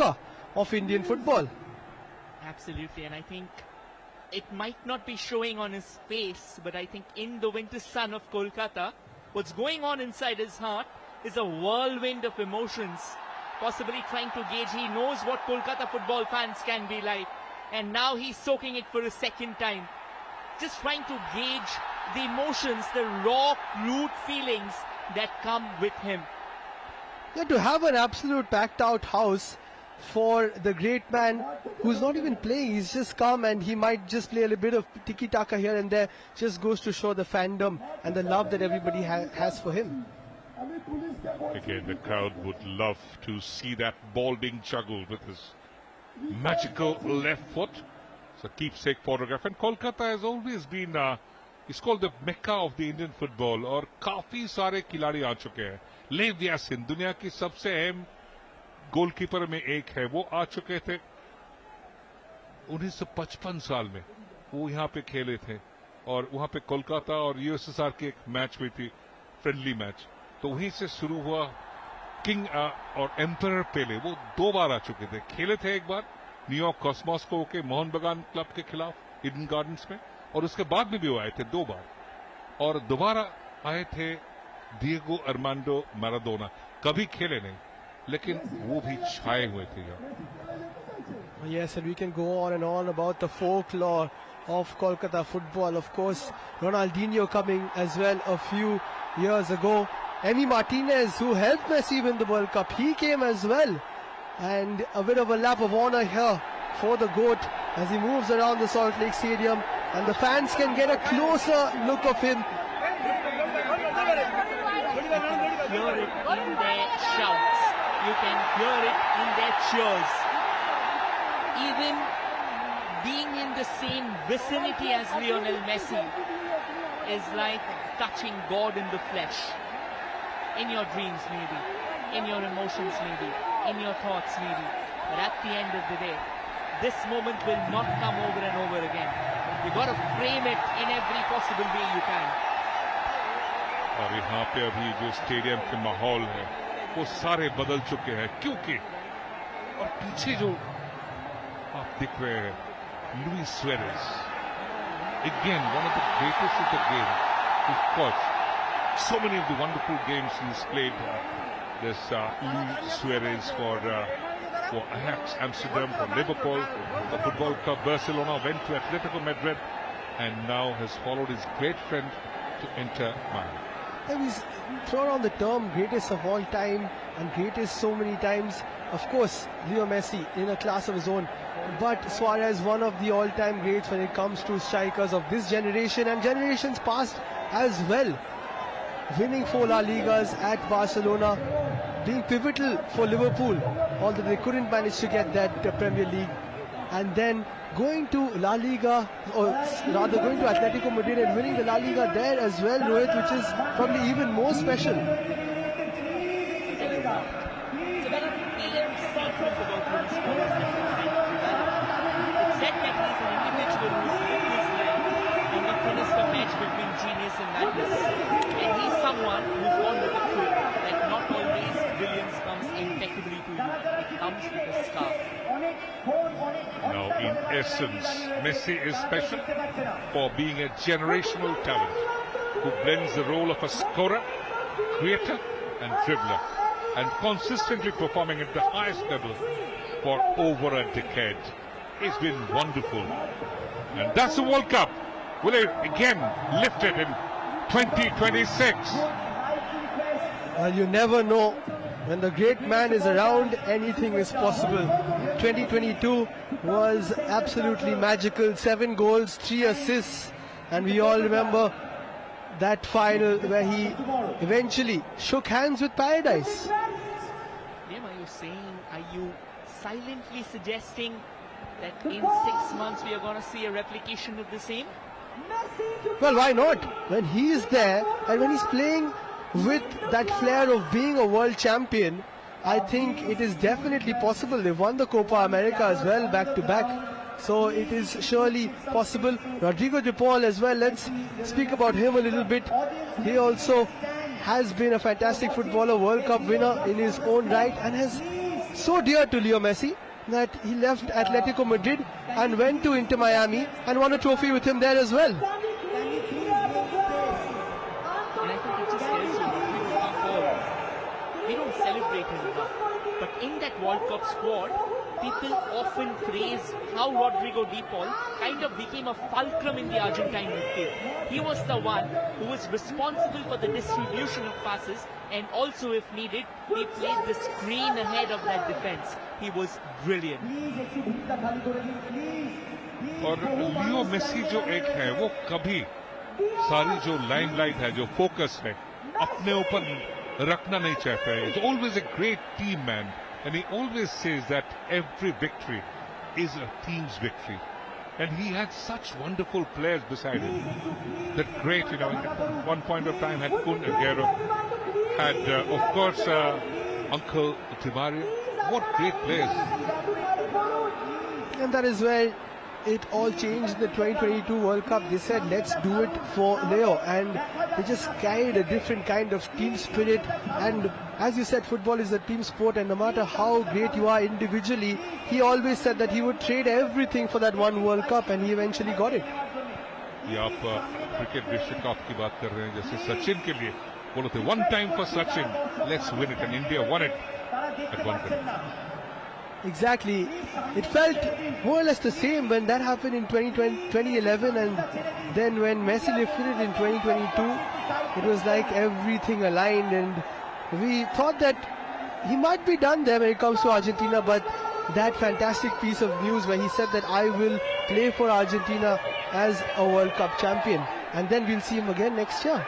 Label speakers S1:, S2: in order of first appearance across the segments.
S1: of Indian football.
S2: Absolutely, and I think it might not be showing on his face, but I think in the winter sun of Kolkata, what's going on inside his heart is a whirlwind of emotions, possibly trying to gauge. He knows what Kolkata football fans can be like, and now he's soaking it for a second time, just trying to gauge the emotions, the raw, crude feelings that come with him.
S1: Yeah, to have an absolute packed out house for the great man who's not even playing, he's just come and he might just play a little bit of tiki-taka here and there, just goes to show the fandom and the love that everybody has for him.
S3: Again, the crowd would love to see that ball being juggled with his magical left foot. It's a keepsake photograph, and Kolkata has always been it's called the Mecca of the Indian football, और काफी सारे खिलाड़ी आ चुके हैं. लेव यासिन दुनिया की सबसे अहम गोलकीपर में एक है, वो आ चुके थे 1955 साल में, वो यहाँ पे खेले थे और वहाँ पे कोलकाता और यूएसएसआर की एक मैच हुई थी, फ्रेंडली मैच, तो वहीं से शुरू हुआ. किंग और एम्परर पेले वो 2 बार आ चुके थे, खेले थे एक बार न्यूयॉर्क कॉस्मोस को के मोहन बगान क्लब के खिलाफ ईडन गार्डन्स में, और उसके बाद में भी वो आए थे 2 बार, और दोबारा आए थे डिएगो अर्मांडो मैराडोना. कभी खेले नहीं, लेकिन वो भी छाए हुए थे यहाँ.
S1: Yes, and we can go on and on about the folklore of Kolkata football. Of course, Ronaldinho coming as well a few years ago. Emi Martinez, who helped Messi win the World Cup, he came as well. And a bit of a lap of honor here for the GOAT as he moves around the Salt Lake Stadium, and the fans can get a closer look of him.
S2: Hear it in their shouts, you can hear it in their cheers. Even being in the same vicinity as Lionel Messi is like touching God in the flesh. In your dreams maybe, in your emotions maybe, in your thoughts maybe. But at the end of the day, this moment will not come over and over again. You got to frame it in every possible way you can.
S3: और यहाँ पे अभी जो stadium के माहौल है वो सारे बदल चुके हैं, क्योंकि और पीछे जो आप दिख रहे हैं Luis Suarez, again one of the greatest of the game. Of course, so many of the wonderful games he's played. This Luis Suarez for Ajax Amsterdam, for Liverpool, for the Football Club Barcelona, went to Atletico Madrid, and now has followed his great friend to Inter Miami.
S1: And he's thrown on the term greatest of all time and greatest so many times. Of course, Leo Messi in a class of his own, but Suarez, one of the all-time greats when it comes to strikers of this generation and generations past as well. Winning 4 La Ligas at Barcelona, being pivotal for Liverpool, although they couldn't manage to get that Premier League, and then going to La Liga, or rather going to Atletico Madrid and winning the La Liga there as well, Rohit, which is probably even more special.
S2: It's a very famous statement about Luis Suarez that he's trying to develop. It's said that he's an individual who's lived his life and not finished a match between genius and madness. And he's someone who's born with a truth that not always brilliance comes impeccably to you. It comes with a scar.
S3: Now, in essence, Messi is special for being a generational talent who blends the role of a scorer, creator and dribbler, and consistently performing at the highest level for over a decade. It's been wonderful. And that's the World Cup. Will it again lift it in 2026?
S1: Well, you never know. When the great man is around, anything is possible. 2022 was absolutely magical. 7 goals, 3 assists, and we all remember that final where he eventually shook hands with Paradise.
S2: Liam, are you silently suggesting that in 6 months we are going to see a replication of the same?
S1: Well, why not? When he is there and when he's playing with that flair of being a world champion, I think it is definitely possible. They've won the Copa America as well, back to back. So it is surely possible. Rodrigo de Paul as well, let's speak about him a little bit. He also has been a fantastic footballer, World Cup winner in his own right, and has so dear to Leo Messi that he left Atletico Madrid and went to Inter Miami and won a trophy with him there as well.
S2: And I think it just tells you we don't celebrate him enough. But in that World Cup squad, people often praise how Rodrigo de Paul kind of became a fulcrum in the Argentine midfield. He was the one who was responsible for the distribution of passes, and also, if needed, he played the screen ahead of that defense. He was brilliant.
S3: और Leo Messi जो एक है वो कभी सारी जो limelight है, जो फोकस है, अपने ऊपर रखना नहीं चाहता है. He's always a great team man, and he always says that every victory is a team's victory. And he had such wonderful players beside him. That great, at one point of time had Kun Aguero, had of course Uncle Di Maria. What great players!
S1: And that is where it all changed in the 2022 World Cup. They said, let's do it for Leo. And they just carried a different kind of team spirit. And as you said, football is a team sport. And no matter how great you are individually, he always said that he would trade everything for that one World Cup. And he eventually got it.
S3: ये आप cricket विश्व cup की बात कर रहे हैं, जैसे सचिन के लिए बोलो थे one time for Sachin, let's win it, and India won it at one point.
S1: Exactly. It felt more or less the same when that happened in 2011, and then when Messi lifted it in 2022, it was like everything aligned, and we thought that he might be done there when it comes to Argentina, but that fantastic piece of news where he said that I will play for Argentina as a World Cup champion, and then we'll see him again next year.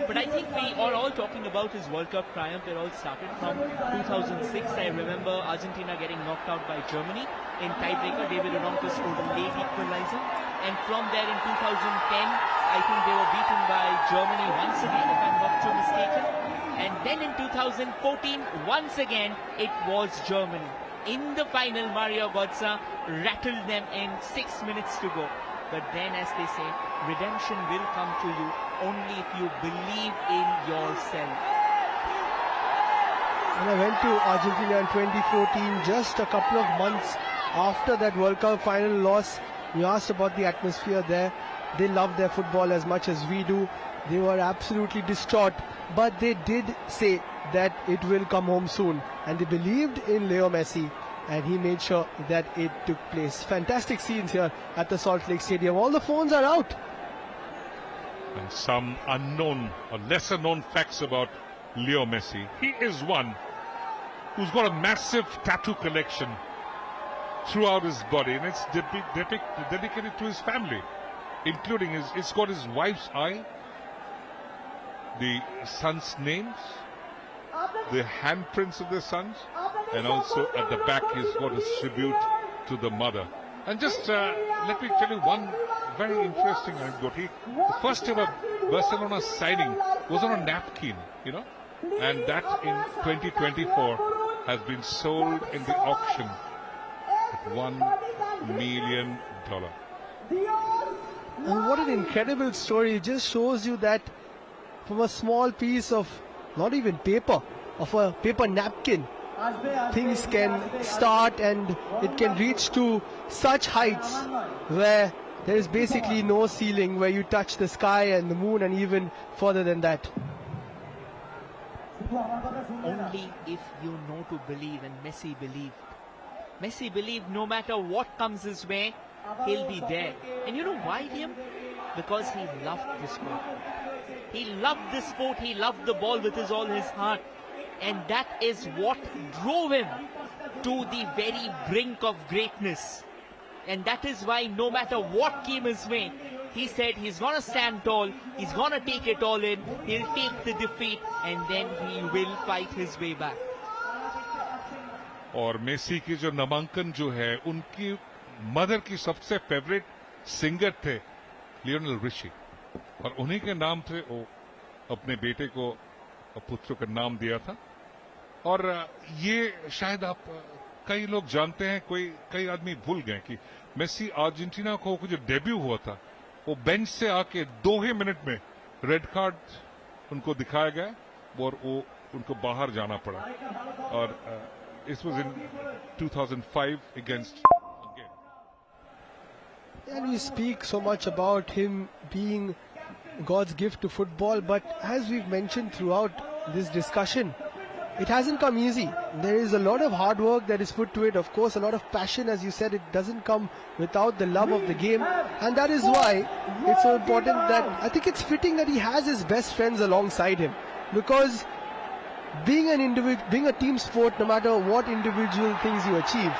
S2: But I think we are all talking about his World Cup triumph. It all started from 2006. I remember Argentina getting knocked out by Germany in tiebreaker. David Odonkor scored a late equalizer. And from there in 2010, I think they were beaten by Germany once again, if I'm not too mistaken. And then in 2014, once again, it was Germany. In the final, Mario Götze rattled them in 6 minutes to go. But then, as they say, redemption will come to you only if you believe in yourself.
S1: And I went to Argentina in 2014, just a couple of months after that World Cup final loss. We asked about the atmosphere there. They love their football as much as we do. They were absolutely distraught, but they did say that it will come home soon. And they believed in Leo Messi, and he made sure that it took place. Fantastic scenes here at the Salt Lake Stadium. All the phones are out.
S3: And some unknown or lesser known facts about Leo Messi. He is one who's got a massive tattoo collection throughout his body, and it's dedicated to his family, including it's got his wife's eye, the sons' names, the handprints of their sons, and also at the back he's got a tribute to the mother. And just let me tell you one very interesting anecdote. The first ever Barcelona signing was on a napkin, and that in 2024 has been sold in the auction at $1 million.
S1: And what an incredible story. It just shows you that from a small piece of not even paper, of a paper napkin, things can start and it can reach to such heights where there is basically no ceiling, where you touch the sky and the moon and even further than that.
S2: Only if you know to believe, and Messi believed. Messi believed no matter what comes his way, he'll be there. And you know why, Liam? Because he loved the sport. He loved the sport, he loved the ball with all his heart. And that is what drove him to the very brink of greatness. And that is why no matter what came his way, he said he's going to stand tall, he's going to take it all in, he'll take the defeat, and then he will fight his way back.
S3: और Messi की जो नामांकन जो है, उनकी mother की सबसे favourite singer थे लियोनेल रिची, और उन्हीं के नाम से वो अपने बेटे को, पुत्र का नाम दिया था. और ये शायद आप कई लोग जानते हैं, कई आदमी भूल गए कि मेसी अर्जेंटीना को जो डेब्यू हुआ था, वो बेंच से आके 2 ही मिनट में रेड कार्ड उनको दिखाया गया और वो उनको बाहर जाना पड़ा और it was in 2005 against
S1: And we speak so much about him being God's gift to football, but as we've mentioned throughout this discussion, it hasn't come easy. There is a lot of hard work that is put to it, of course, a lot of passion. As you said, it doesn't come without the love of the game, and that is why it's so important that I think it's fitting that he has his best friends alongside him, because being an individual, being a team sport, no matter what individual things you achieve,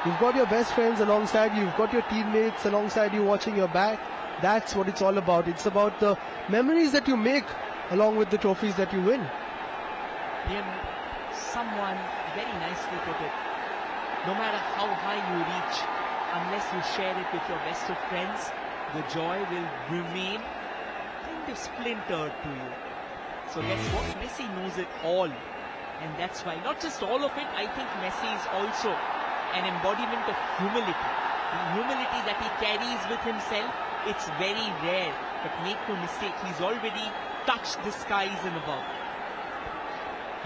S1: you've got your best friends alongside you, you've got your teammates alongside you watching your back. That's what it's all about. It's about the memories that you make along with the trophies that you win.
S2: Someone very nicely put it. No matter how high you reach, unless you share it with your best of friends, the joy will remain kind of splintered to you. So guess what? Messi knows it all. And that's why, not just all of it, I think Messi is also an embodiment of humility. The humility that he carries with himself, it's very rare. But make no mistake, he's already touched the skies and above.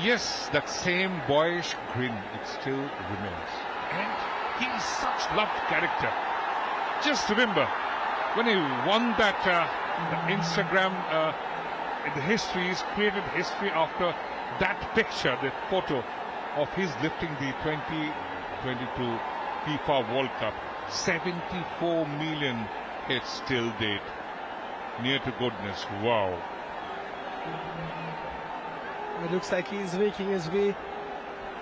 S3: Yes, that same boyish grin, it still remains. And he is such loved character. Just remember, when he won that the Instagram, the history, he's created history after that picture, that photo of his lifting the 2022 FIFA World Cup. 74 million hits till date. Near to goodness. Wow.
S1: It looks like he's making his way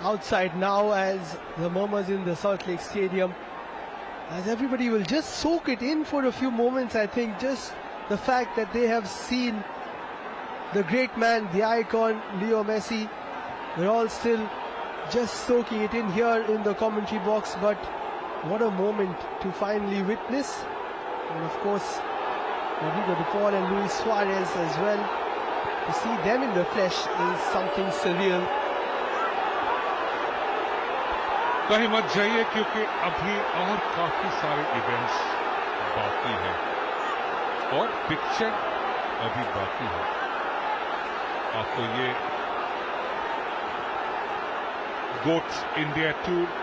S1: outside now as the murmurs in the Salt Lake Stadium, as everybody will just soak it in for a few moments. I think just the fact that they have seen the great man, the icon, Leo Messi, we're all still just soaking it in here in the commentary box. But what a moment to finally witness. And of course, Rodrigo de Paul and Luis Suarez as well. To see them in the flesh is something surreal.
S3: कहीं मत जाइए क्योंकि अभी और काफी सारे events बाकी हैं और पिक्चर अभी बाकी है. आपको ये गोट्स इंडिया टूर